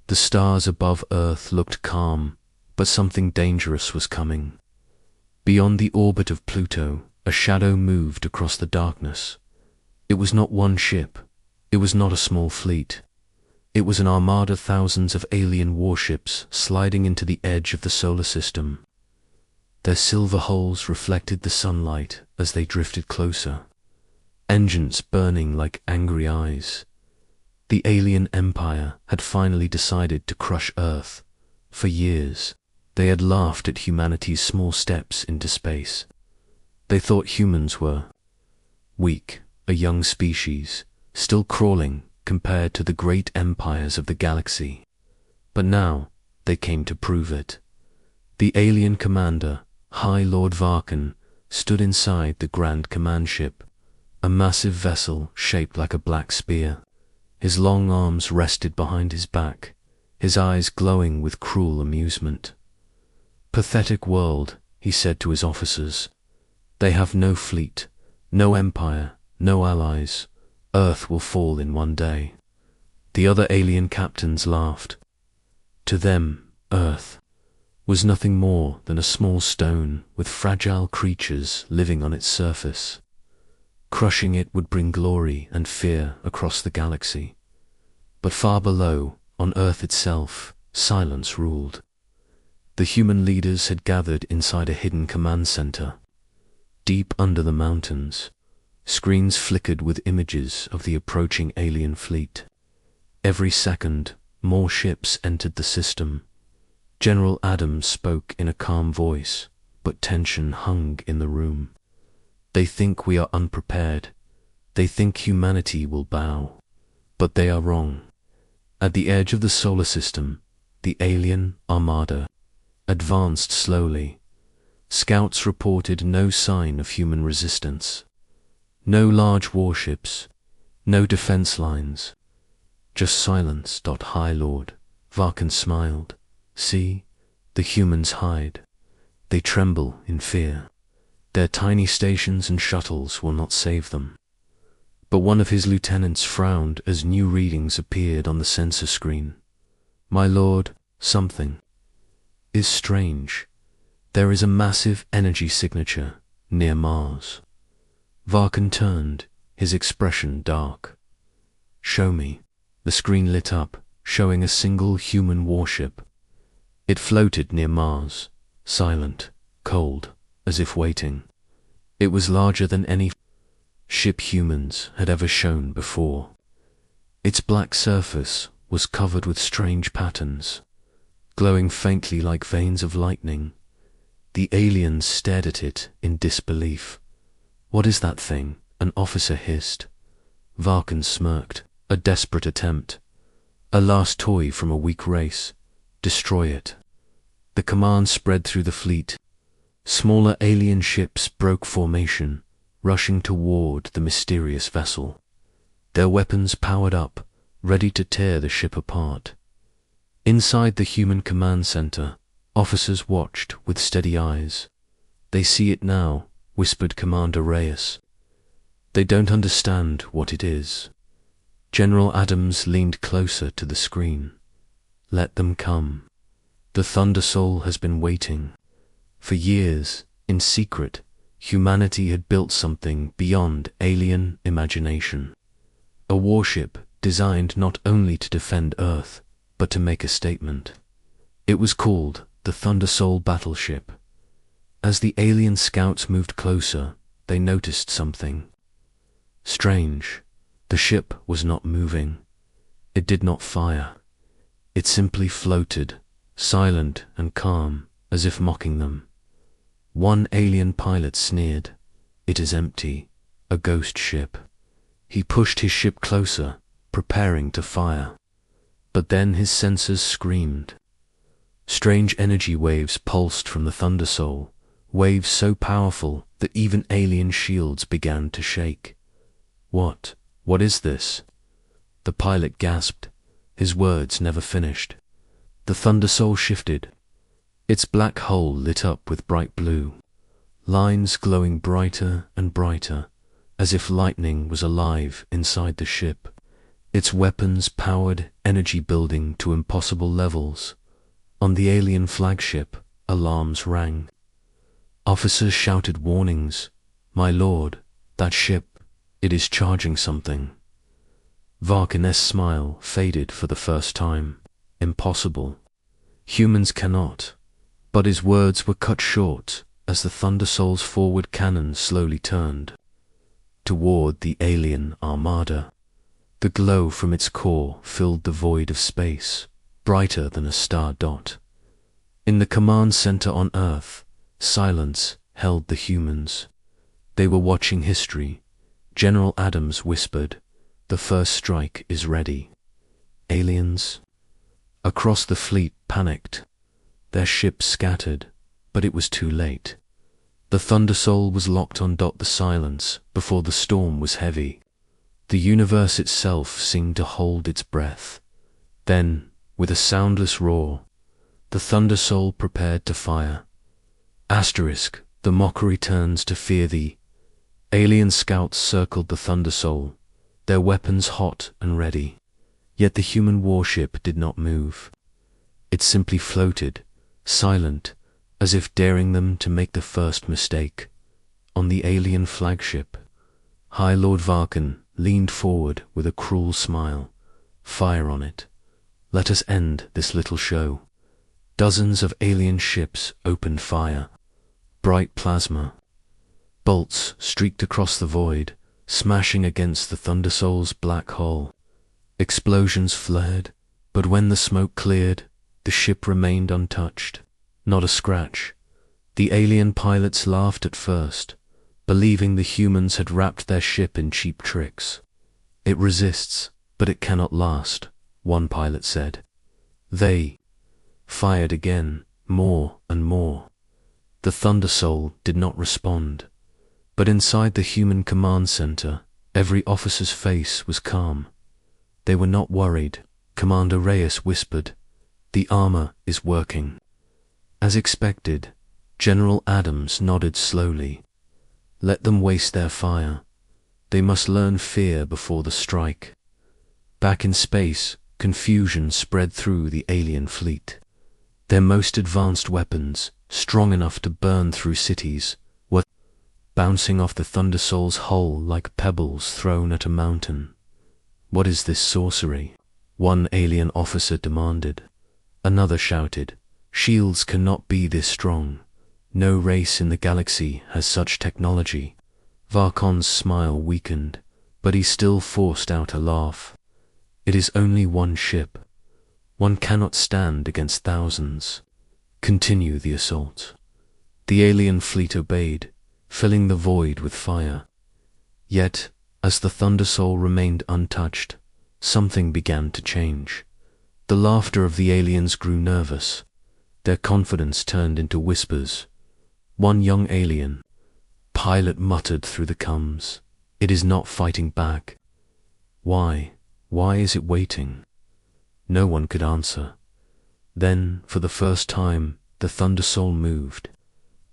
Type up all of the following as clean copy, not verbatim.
The stars above Earth looked calm, but something dangerous was coming. Beyond the orbit of Pluto, a shadow moved across the darkness. It was not one ship. It was not a small fleet. It was an armada, thousands of alien warships sliding into the edge of the solar system. Their silver hulls reflected the sunlight as they drifted closer, engines burning like angry eyes. The alien empire had finally decided to crush Earth. For years, they had laughed at humanity's small steps into space. They thought humans were weak, a young species, still crawling compared to the great empires of the galaxy. But now, they came to prove it. The alien commander, High Lord Varkan, stood inside the Grand Command ship, a massive vessel shaped like a black spear. His long arms rested behind his back, his eyes glowing with cruel amusement. "Pathetic world," he said to his officers. "They have no fleet, no empire, no allies. Earth will fall in one day." The other alien captains laughed. To them, Earth was nothing more than a small stone with fragile creatures living on its surface. Crushing it would bring glory and fear across the galaxy. But far below, on Earth itself, silence ruled. The human leaders had gathered inside a hidden command center. Deep under the mountains, screens flickered with images of the approaching alien fleet. Every second, more ships entered the system. General Adams spoke in a calm voice, but tension hung in the room. "They think we are unprepared. They think humanity will bow. But they are wrong." At the edge of the solar system, the alien armada advanced slowly. Scouts reported no sign of human resistance. No large warships, no defense lines. Just silence. High Lord Varkan smiled. "See, the humans hide. They tremble in fear. Their tiny stations and shuttles will not save them." But one of his lieutenants frowned as new readings appeared on the sensor screen. "My lord, something is strange. There is a massive energy signature near Mars." Varkan turned, his expression dark. "Show me." The screen lit up, showing a single human warship. It floated near Mars, silent, cold, as if waiting. It was larger than any ship humans had ever shown before. Its black surface was covered with strange patterns, glowing faintly like veins of lightning. The aliens stared at it in disbelief. "What is that thing?" an officer hissed. Varkan smirked. "A desperate attempt. A last toy from a weak race. Destroy it." The command spread through the fleet. Smaller alien ships broke formation, rushing toward the mysterious vessel. Their weapons powered up, ready to tear the ship apart. Inside the human command center, officers watched with steady eyes. "They see it now," whispered Commander Reyes. "They don't understand what it is." General Adams leaned closer to the screen. "Let them come. The Thunder Soul has been waiting." For years, in secret, humanity had built something beyond alien imagination. A warship designed not only to defend Earth, but to make a statement. It was called the Thunder Soul battleship. As the alien scouts moved closer, they noticed something strange. The ship was not moving. It did not fire. It simply floated, silent and calm, as if mocking them. One alien pilot sneered. "It is empty, a ghost ship." He pushed his ship closer, preparing to fire. But then his sensors screamed. Strange energy waves pulsed from the Thunder Soul, waves so powerful that even alien shields began to shake. What is this?" The pilot gasped. His words never finished. The Thunder Soul shifted. Its black hull lit up with bright blue, lines glowing brighter and brighter, as if lightning was alive inside the ship. its weapons powered energy building to impossible levels. On the alien flagship, alarms rang. Officers shouted warnings. "My lord, that ship, it is charging something." Varkin's smile faded for the first time. Impossible. Humans cannot. But his words were cut short as the Thundersoul's forward cannon slowly turned toward the alien armada. The glow from its core filled the void of space, brighter than a star dot. In the command center on Earth, silence held the humans. They were watching history. General Adams whispered, "The first strike is ready." Aliens? Across the fleet panicked. Their ships scattered, but it was too late. The Thundersoul was locked on the silence before the storm was heavy. The universe itself seemed to hold its breath. Then, with a soundless roar, the Thundersoul prepared to fire. Asterisk, the mockery turns to fear. The alien scouts circled the Thundersoul, their weapons hot and ready. Yet the human warship did not move. It simply floated, silent, as if daring them to make the first mistake. On the alien flagship, High Lord Varkin leaned forward with a cruel smile. "Fire on it. Let us end this little show." Dozens of alien ships opened fire. Bright plasma bolts streaked across the void, smashing against the Thundersoul's black hull. Explosions flared, but when the smoke cleared, the ship remained untouched. Not a scratch. The alien pilots laughed at first, believing the humans had wrapped their ship in cheap tricks. "It resists, but it cannot last," one pilot said. They fired again, more and more. The Thundersoul did not respond, but inside the human command center, every officer's face was calm. They were not worried. Commander Reyes whispered, "The armor is working." As expected, General Adams nodded slowly. "Let them waste their fire. They must learn fear before the strike." Back in space, confusion spread through the alien fleet. Their most advanced weapons, strong enough to burn through cities, were bouncing off the Thundersoul's hull like pebbles thrown at a mountain. "What is this sorcery?" one alien officer demanded. Another shouted, "Shields cannot be this strong. No race in the galaxy has such technology." Varkon's smile weakened, but he still forced out a laugh. "It is only one ship. One cannot stand against thousands. Continue the assault." The alien fleet obeyed, filling the void with fire. Yet, as the Thundersoul remained untouched, something began to change. The laughter of the aliens grew nervous. Their confidence turned into whispers. One young alien pilot muttered through the comms, "It is not fighting back." Why? Why is it waiting? No one could answer. Then, for the first time, the Thundersoul moved.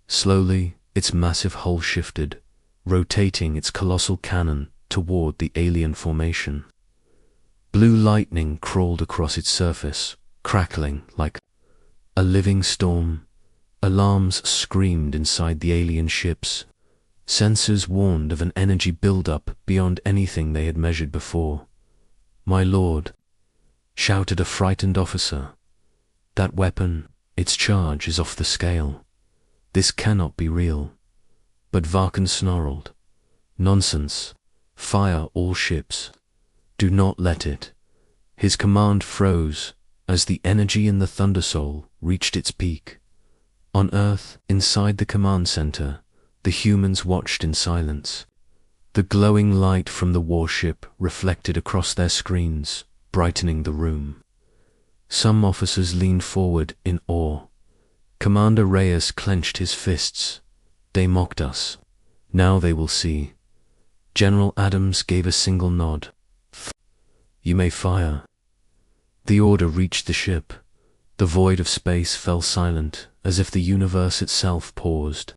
Slowly, its massive hull shifted, rotating its colossal cannon toward the alien formation. Blue lightning crawled across its surface, crackling like a living storm. Alarms screamed inside the alien ships. Sensors warned of an energy buildup beyond anything they had measured before. "My lord," shouted a frightened officer, "that weapon, its charge is off the scale. This cannot be real." But Varkin snarled, "Nonsense. Fire all ships. Do not let it." His command froze as the energy in the Thundersoul reached its peak. On Earth, inside the command center, the humans watched in silence. The glowing light from the warship reflected across their screens, brightening the room. Some officers leaned forward in awe. Commander Reyes clenched his fists. "They mocked us. Now they will see." General Adams gave a single nod. "You may fire." The order reached the ship. The void of space fell silent, as if the universe itself paused.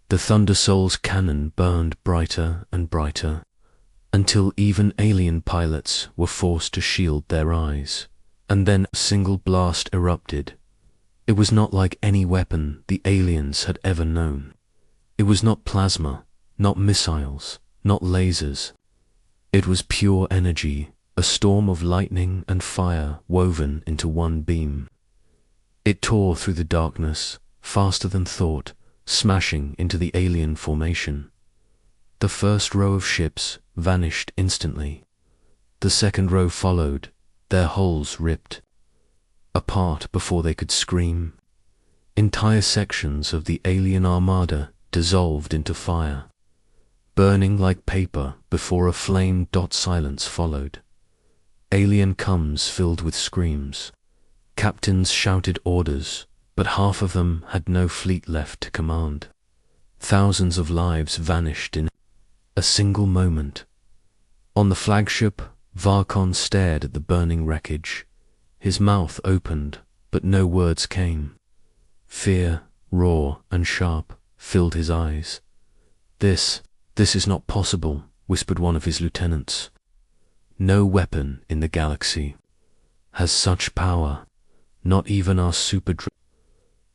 The Thundersoul's cannon burned brighter and brighter. until even alien pilots were forced to shield their eyes. And then a single blast erupted. It was not like any weapon the aliens had ever known. It was not plasma, not missiles, not lasers. It was pure energy, a storm of lightning and fire woven into one beam. It tore through the darkness, faster than thought, smashing into the alien formation. The first row of ships vanished instantly. The second row followed, their hulls ripped apart before they could scream. Entire sections of the alien armada dissolved into fire, burning like paper before a flame-dot silence followed. Alien comms filled with screams. Captains shouted orders, but half of them had no fleet left to command. Thousands of lives vanished in a single moment. On the flagship, Varkon stared at the burning wreckage. His mouth opened, but no words came. Fear, raw and sharp, filled his eyes. This is not possible," whispered one of his lieutenants. "No weapon in the galaxy has such power, not even our super."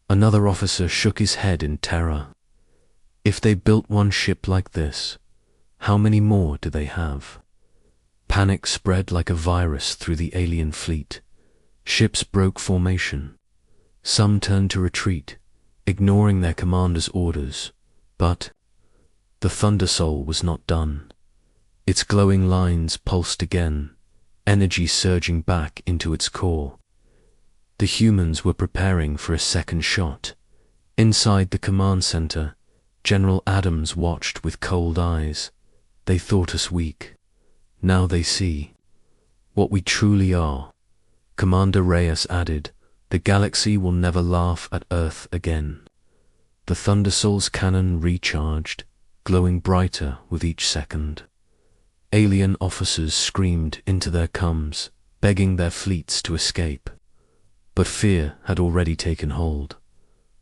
Another officer shook his head in terror. If they built one ship like this, how many more do they have? Panic spread like a virus through the alien fleet. Ships broke formation. Some turned to retreat, ignoring their commander's orders. But the Thunder Soul was not done. Its glowing lines pulsed again, energy surging back into its core. The humans were preparing for a second shot. Inside the command center, General Adams watched with cold eyes. They thought us weak. Now they see what we truly are. Commander Reyes added, "The galaxy will never laugh at Earth again." The Thunder Soul's cannon recharged, glowing brighter with each second. Alien officers screamed into their comms, begging their fleets to escape. But fear had already taken hold.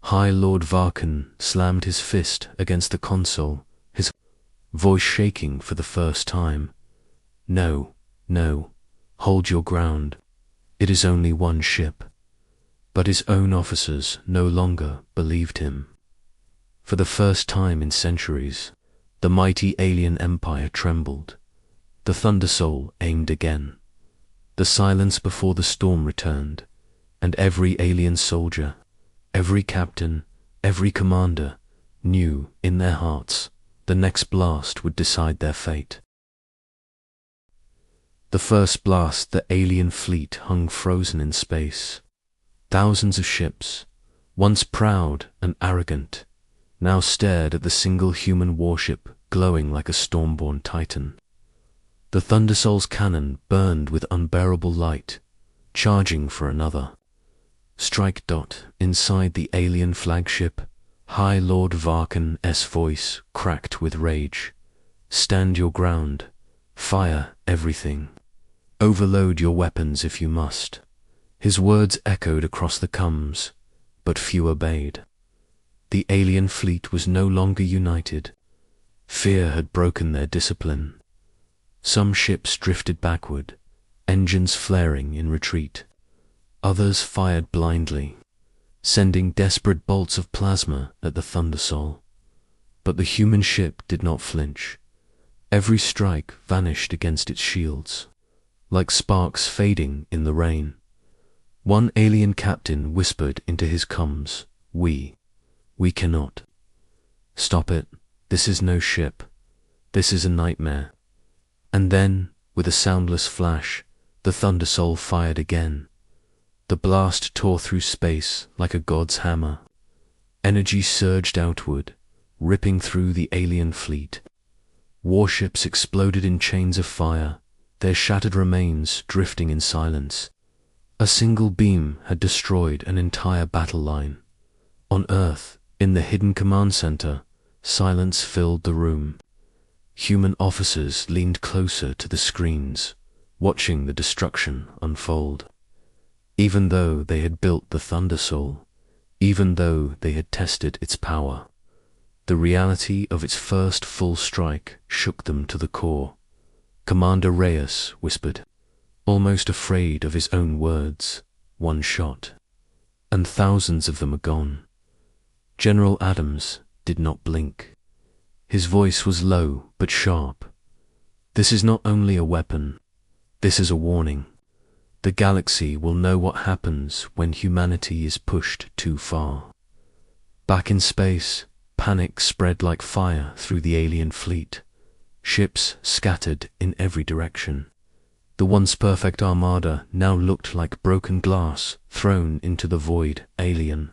High Lord Varkan slammed his fist against the console, his voice shaking for the first time. "No, no, hold your ground. It is only one ship." But his own officers no longer believed him. For the first time in centuries, the mighty alien empire trembled. The Thunder Soul aimed again. The silence before the storm returned, and every alien soldier, every captain, every commander knew in their hearts the next blast would decide their fate. The first blast, the alien fleet hung frozen in space. Thousands of ships, once proud and arrogant, now stared at the single human warship glowing like a storm-born titan. The Thunder Soul's cannon burned with unbearable light, charging for another. Strike. Inside the alien flagship, High Lord Varkan's voice cracked with rage. "Stand your ground. Fire everything. Overload your weapons if you must." His words echoed across the comms, but few obeyed. The alien fleet was no longer united. Fear had broken their discipline. Some ships drifted backward, engines flaring in retreat. Others fired blindly, sending desperate bolts of plasma at the Thunder Soul. But the human ship did not flinch. Every strike vanished against its shields, like sparks fading in the rain. One alien captain whispered into his comms, We cannot. Stop it. This is no ship. This is a nightmare." And then, with a soundless flash, the Thunder Soul fired again. The blast tore through space like a god's hammer. Energy surged outward, ripping through the alien fleet. Warships exploded in chains of fire, their shattered remains drifting in silence. A single beam had destroyed an entire battle line. On Earth, in the hidden command center, silence filled the room. Human officers leaned closer to the screens, watching the destruction unfold. Even though they had built the Thunder Soul, even though they had tested its power, the reality of its first full strike shook them to the core. Commander Reyes whispered, almost afraid of his own words. One shot, and thousands of them are gone. General Adams did not blink. His voice was low but sharp. This is not only a weapon, this is a warning. The galaxy will know what happens when humanity is pushed too far. Back in space, panic spread like fire through the alien fleet. Ships scattered in every direction. The once perfect armada now looked like broken glass thrown into the void. Alien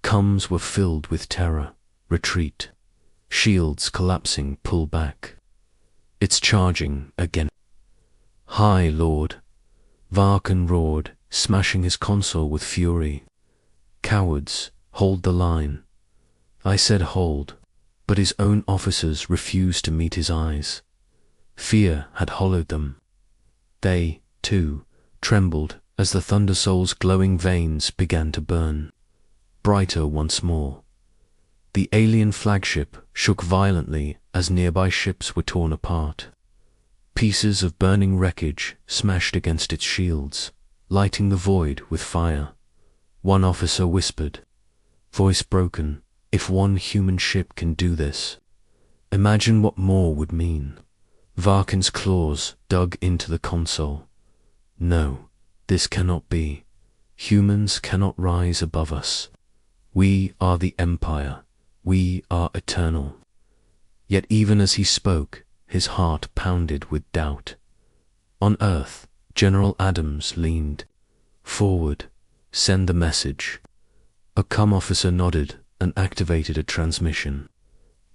comms were filled with terror. Retreat. Shields collapsing. Pull back. It's charging again. Hi, Lord. Varkan roared, smashing his console with fury. Cowards, hold the line. I said hold, but his own officers refused to meet his eyes. Fear had hollowed them. They, too, trembled as the Thunder Soul's glowing veins began to burn. Brighter once more. The alien flagship shook violently as nearby ships were torn apart. Pieces of burning wreckage smashed against its shields, lighting the void with fire. One officer whispered, voice broken, if one human ship can do this, imagine what more would mean. Varkan's claws dug into the console. No, this cannot be. Humans cannot rise above us. We are the Empire. We are eternal. Yet even as he spoke, his heart pounded with doubt. On Earth, General Adams leaned forward. Send the message. A comm officer nodded and activated a transmission.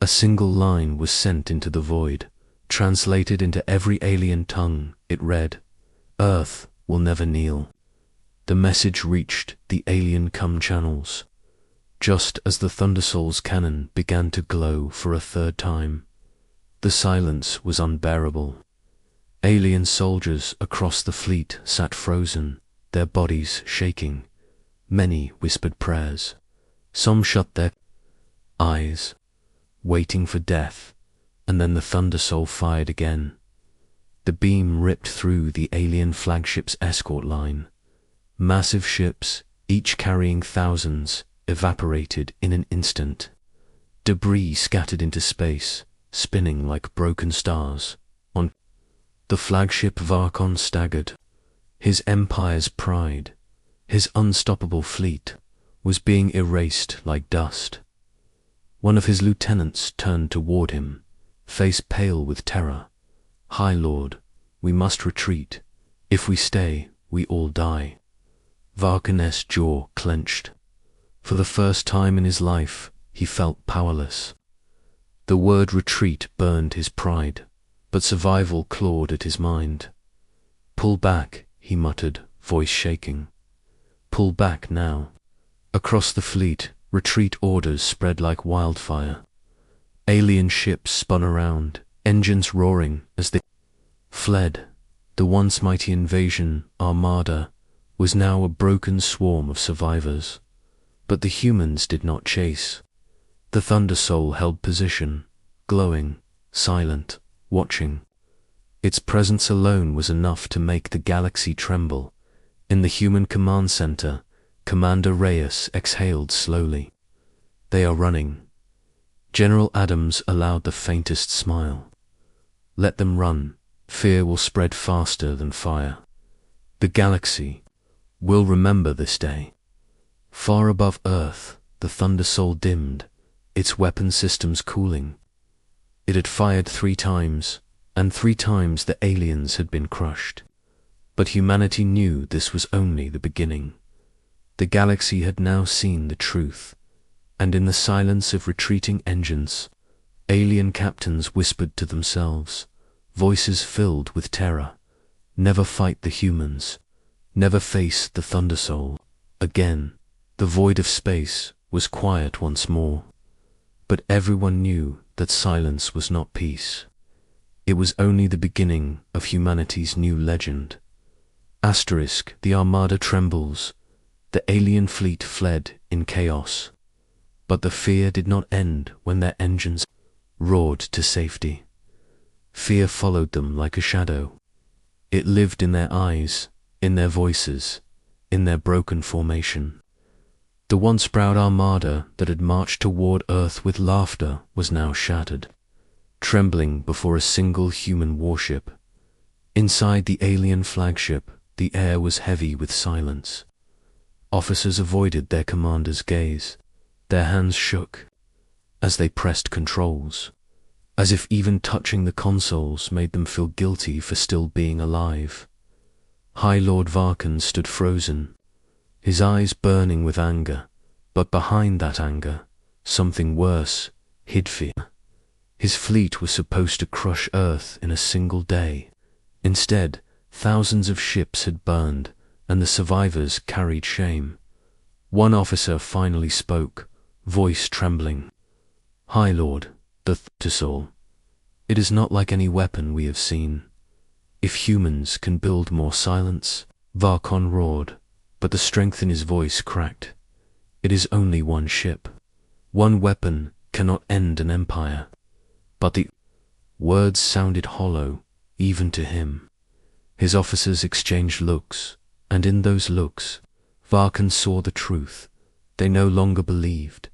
A single line was sent into the void. Translated into every alien tongue, it read, Earth will never kneel. The message reached the alien comm channels. Just as the Thundersoul's cannon began to glow for a third time, the silence was unbearable. Alien soldiers across the fleet sat frozen, their bodies shaking. Many whispered prayers. Some shut their eyes, waiting for death, and then the Thunder Soul fired again. The beam ripped through the alien flagship's escort line. Massive ships, each carrying thousands, evaporated in an instant. Debris scattered into space, spinning like broken stars. On the flagship, Varkan staggered. His empire's pride, his unstoppable fleet, was being erased like dust. One of his lieutenants turned toward him, face pale with terror. High Lord, we must retreat. If we stay, we all die. Varkan's jaw clenched. For the first time in his life, he felt powerless. The word retreat burned his pride, but survival clawed at his mind. Pull back, he muttered, voice shaking. Pull back now. Across the fleet, retreat orders spread like wildfire. Alien ships spun around, engines roaring as they fled. The once mighty invasion armada was now a broken swarm of survivors. But the humans did not chase. The Thunder Soul held position, glowing, silent, watching. Its presence alone was enough to make the galaxy tremble. In the human command center, Commander Reyes exhaled slowly. They are running. General Adams allowed the faintest smile. Let them run. Fear will spread faster than fire. The galaxy will remember this day. Far above Earth, the Thunder Soul dimmed, its weapon systems cooling. It had fired 3 times, and 3 times the aliens had been crushed. But humanity knew this was only the beginning. The galaxy had now seen the truth, and in the silence of retreating engines, alien captains whispered to themselves, voices filled with terror, never fight the humans, never face the Thunder Soul again. The void of space was quiet once more, but everyone knew that silence was not peace. It was only the beginning of humanity's new legend. Asterisk, the armada trembles. The alien fleet fled in chaos. But the fear did not end when their engines roared to safety. Fear followed them like a shadow. It lived in their eyes, in their voices, in their broken formation. The once proud armada that had marched toward Earth with laughter was now shattered, trembling before a single human warship. Inside the alien flagship, the air was heavy with silence. Officers avoided their commander's gaze. Their hands shook as they pressed controls, as if even touching the consoles made them feel guilty for still being alive. High Lord Varkan stood frozen, his eyes burning with anger, but behind that anger, something worse hid fear. His fleet was supposed to crush Earth in a single day. Instead, thousands of ships had burned, and the survivors carried shame. One officer finally spoke, voice trembling. "High Lord, the Thundersoul. It is not like any weapon we have seen. If humans can build more silence," Varkan roared, but the strength in his voice cracked. "It is only one ship. One weapon cannot end an empire." But the words sounded hollow, even to him. His officers exchanged looks, and in those looks, Varkan saw the truth. They no longer believed.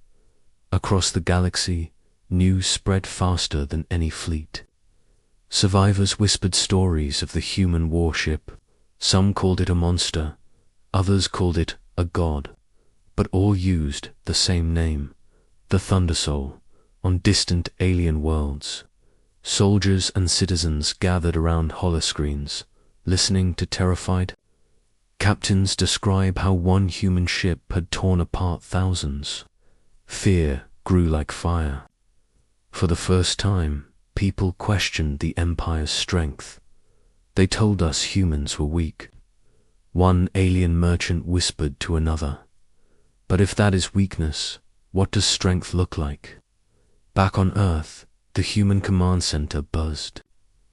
Across the galaxy, news spread faster than any fleet. Survivors whispered stories of the human warship. Some called it a monster, others called it a god, but all used the same name, the Thundersoul. On distant alien worlds, soldiers and citizens gathered around holoscreens, listening to terrified captains describe how one human ship had torn apart thousands. Fear grew like fire. For the first time, people questioned the Empire's strength. They told us humans were weak. One alien merchant whispered to another, "But if that is weakness, what does strength look like?" Back on Earth, the human command center buzzed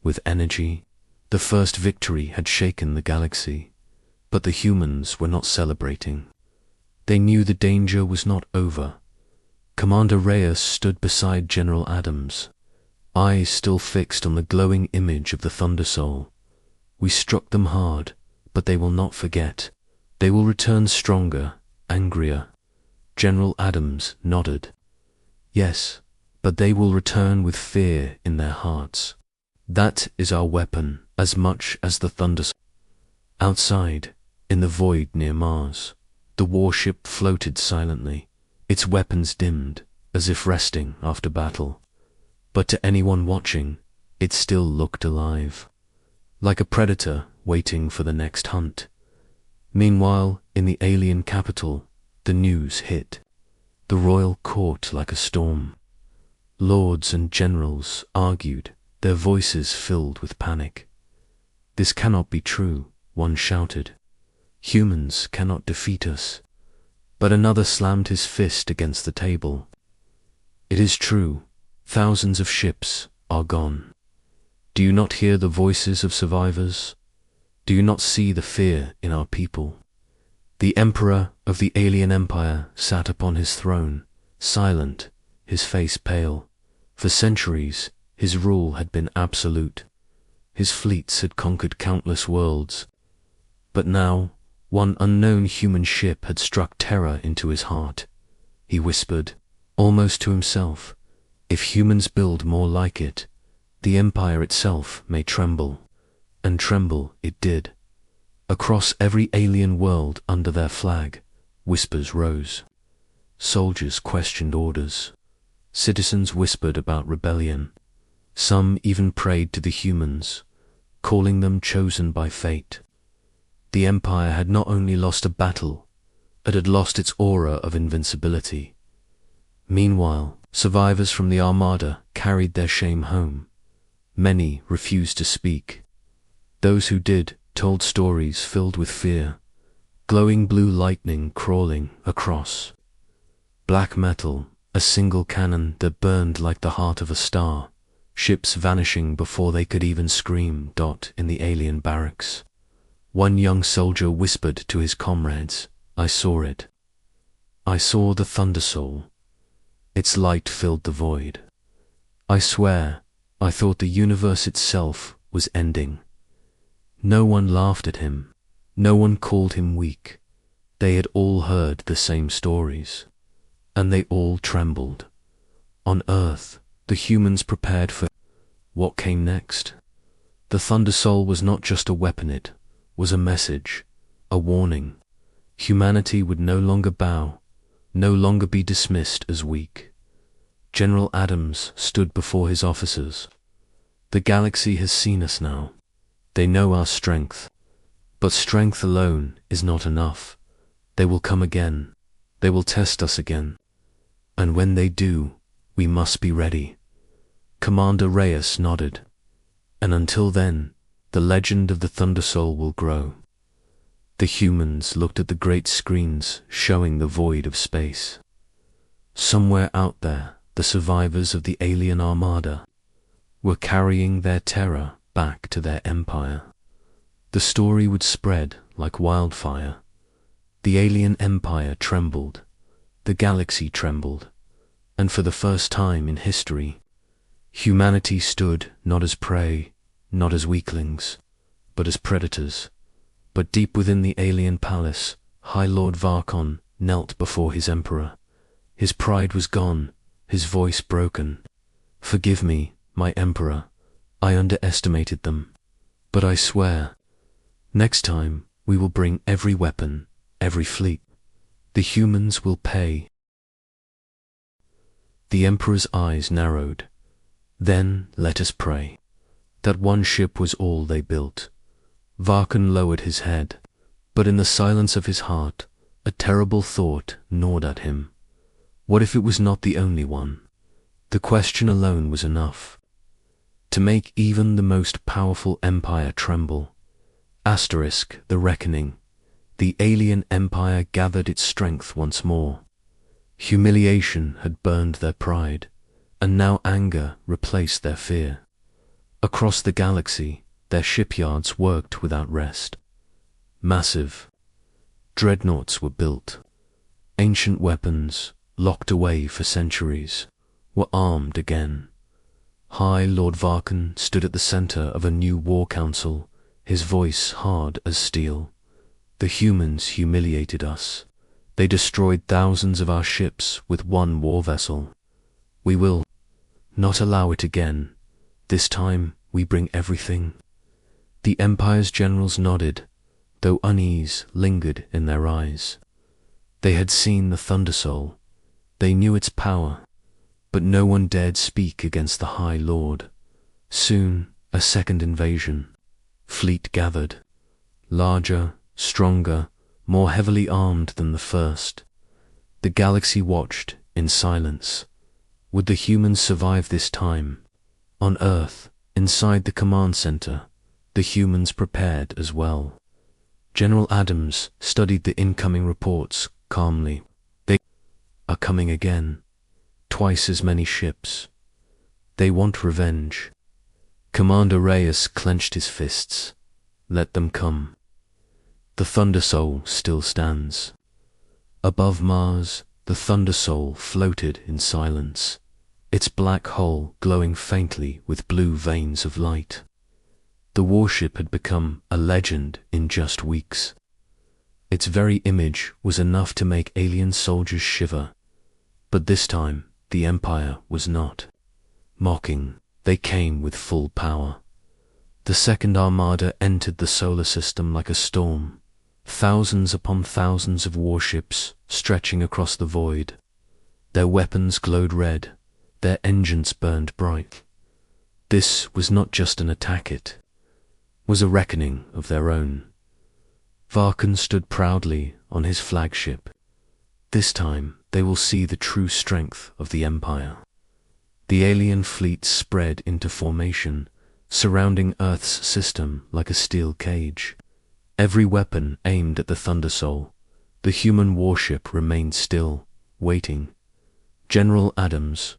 with energy. The first victory had shaken the galaxy, but the humans were not celebrating. They knew the danger was not over. Commander Reyes stood beside General Adams, eyes still fixed on the glowing image of the Thundersoul. "We struck them hard, but they will not forget. They will return stronger, angrier." General Adams nodded. "Yes, but they will return with fear in their hearts. That is our weapon as much as the Thundersoul." Outside, in the void near Mars, the warship floated silently, its weapons dimmed, as if resting after battle. But to anyone watching, it still looked alive, like a predator waiting for the next hunt. Meanwhile, in the alien capital, the news hit. The royal court like a storm. Lords and generals argued, their voices filled with panic. "This cannot be true," one shouted. "Humans cannot defeat us." But another slammed his fist against the table. "It is true. Thousands of ships are gone. Do you not hear the voices of survivors? Do you not see the fear in our people?" The Emperor of the alien empire sat upon his throne, silent, his face pale. For centuries, his rule had been absolute. His fleets had conquered countless worlds. But now, one unknown human ship had struck terror into his heart. He whispered, almost to himself, "If humans build more like it, the Empire itself may tremble." And tremble it did. Across every alien world under their flag, whispers rose. Soldiers questioned orders. Citizens whispered about rebellion. Some even prayed to the humans, calling them chosen by fate. The Empire had not only lost a battle, it had lost its aura of invincibility. Meanwhile, survivors from the Armada carried their shame home. Many refused to speak. Those who did told stories filled with fear, glowing blue lightning crawling across. Black metal, a single cannon that burned like the heart of a star, ships vanishing before they could even scream. In the alien barracks, one young soldier whispered to his comrades, "I saw it. I saw the Thundersoul. Its light filled the void. I swear, I thought the universe itself was ending. No one laughed at him. No one called him weak. They had all heard the same stories. And they all trembled. On Earth, the humans prepared for what came next. The Thunder Soul was not just a weapon, it was a message, a warning. Humanity would no longer bow, no longer be dismissed as weak. General Adams stood before his officers. The galaxy has seen us now. They know our strength. But strength alone is not enough. They will come again. They will test us again. And when they do, we must be ready. Commander Reyes nodded. And until then, the legend of the Thunder Soul will grow. The humans looked at the great screens showing the void of space. Somewhere out there, the survivors of the alien armada were carrying their terror back to their empire. The story would spread like wildfire. The alien empire trembled. The galaxy trembled. And for the first time in history, humanity stood not as prey, not as weaklings, but as predators. But deep within the alien palace, High Lord Varkon knelt before his emperor. His pride was gone, his voice broken. Forgive me, my emperor, I underestimated them. But I swear, next time we will bring every weapon, every fleet. The humans will pay. The emperor's eyes narrowed. Then let us pray. That one ship was all they built. Varkon lowered his head, but in the silence of his heart, a terrible thought gnawed at him. What if it was not the only one? The question alone was enough to make even the most powerful empire tremble. Asterisk, the reckoning. The alien empire gathered its strength once more. Humiliation had burned their pride, and now anger replaced their fear. Across the galaxy, their shipyards worked without rest. Massive dreadnoughts were built. Ancient weapons, locked away for centuries, were armed again. High Lord Varkon stood at the center of a new war council, his voice hard as steel. The humans humiliated us. They destroyed thousands of our ships with one war vessel. We will not allow it again. This time we bring everything. The Empire's generals nodded, though unease lingered in their eyes. They had seen the Thunder Soul. They knew its power, but no one dared speak against the High Lord. Soon, a second invasion. Fleet gathered, larger, stronger, more heavily armed than the first. The galaxy watched in silence. Would the humans survive this time? On Earth, inside the command center, the humans prepared as well. General Adams studied the incoming reports calmly. They are coming again. Twice as many ships. They want revenge. Commander Reyes clenched his fists. Let them come. The Thunder Soul still stands. Above Mars, the Thunder Soul floated in silence, its black hull glowing faintly with blue veins of light. The warship had become a legend in just weeks. Its very image was enough to make alien soldiers shiver. But this time, the Empire was not mocking. They came with full power. The Second Armada entered the solar system like a storm. Thousands upon thousands of warships stretching across the void. Their weapons glowed red. Their engines burned bright. This was not just an attack, it was a reckoning of their own. Varkon stood proudly on his flagship. This time they will see the true strength of the Empire. The alien fleet spread into formation, surrounding Earth's system like a steel cage. Every weapon aimed at the Thunder Soul. The human warship remained still, waiting. General Adams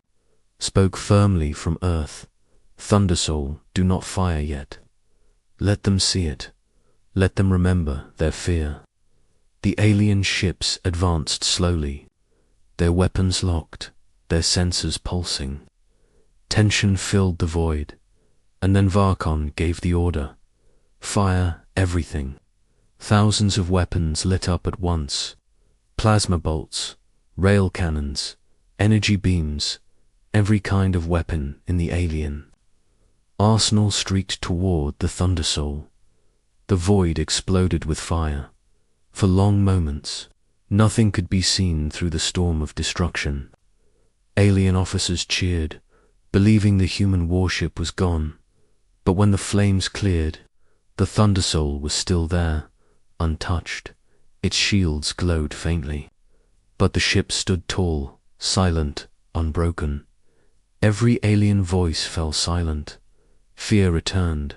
spoke firmly from Earth. Thunder Soul, do not fire yet. Let them see it. Let them remember their fear. The alien ships advanced slowly, their weapons locked, their sensors pulsing. Tension filled the void, and then Varkon gave the order. Fire everything. Thousands of weapons lit up at once. Plasma bolts, rail cannons, energy beams, every kind of weapon in the alien arsenal streaked toward the Thunder Soul. The void exploded with fire. For long moments, nothing could be seen through the storm of destruction. Alien officers cheered, believing the human warship was gone. But when the flames cleared, the Thunder Soul was still there, untouched. Its shields glowed faintly. But the ship stood tall, silent, unbroken. Every alien voice fell silent. Fear returned.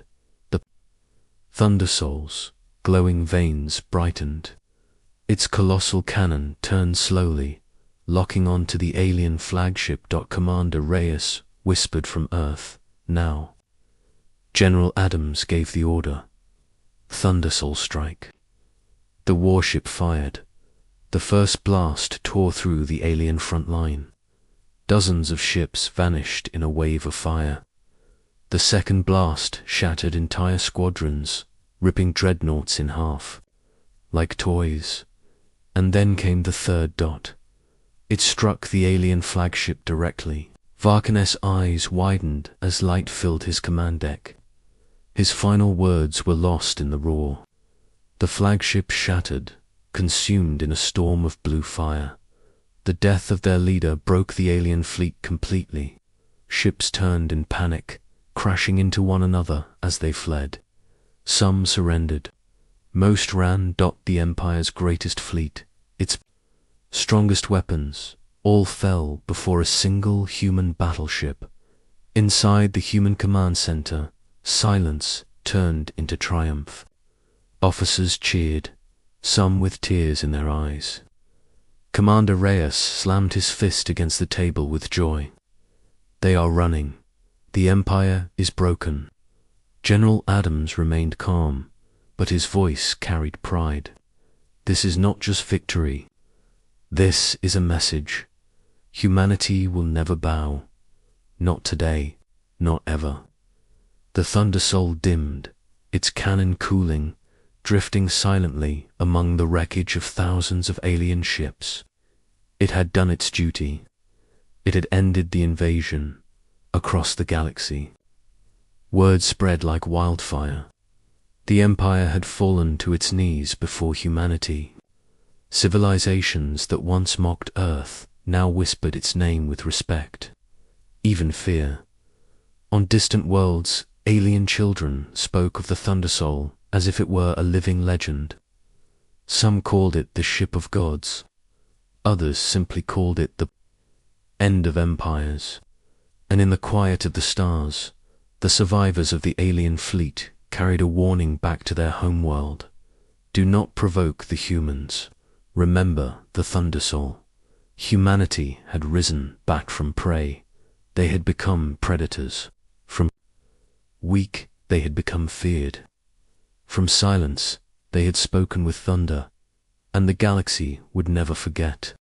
The Thunder Soul's glowing veins brightened. Its colossal cannon turned slowly, locking onto the alien flagship. Commander Reyes whispered from Earth, "Now." General Adams gave the order. Thunder Soul strike. The warship fired. The first blast tore through the alien front line. Dozens of ships vanished in a wave of fire. The second blast shattered entire squadrons, ripping dreadnoughts in half, like toys. And then came the third dot. It struck the alien flagship directly. Varkon's eyes widened as light filled his command deck. His final words were lost in the roar. The flagship shattered, consumed in a storm of blue fire. The death of their leader broke the alien fleet completely. Ships turned in panic, crashing into one another as they fled. Some surrendered. Most ran. The Empire's greatest fleet, its strongest weapons, all fell before a single human battleship. Inside the human command center, silence turned into triumph. Officers cheered, some with tears in their eyes. Commander Reyes slammed his fist against the table with joy. They are running. The Empire is broken. General Adams remained calm, but his voice carried pride. This is not just victory. This is a message. Humanity will never bow. Not today, not ever. The Thunder Soul dimmed, its cannon cooling, drifting silently among the wreckage of thousands of alien ships. It had done its duty. It had ended the invasion across the galaxy. Word spread like wildfire. The Empire had fallen to its knees before humanity. Civilizations that once mocked Earth now whispered its name with respect, even fear. On distant worlds, alien children spoke of the Thunder Soul as if it were a living legend. Some called it the Ship of Gods. Others simply called it the end of empires. And in the quiet of the stars, the survivors of the alien fleet carried a warning back to their homeworld. Do not provoke the humans. Remember the Thunder Soul. Humanity had risen back from prey. They had become predators. From weak, they had become feared. From silence, they had spoken with thunder, and the galaxy would never forget.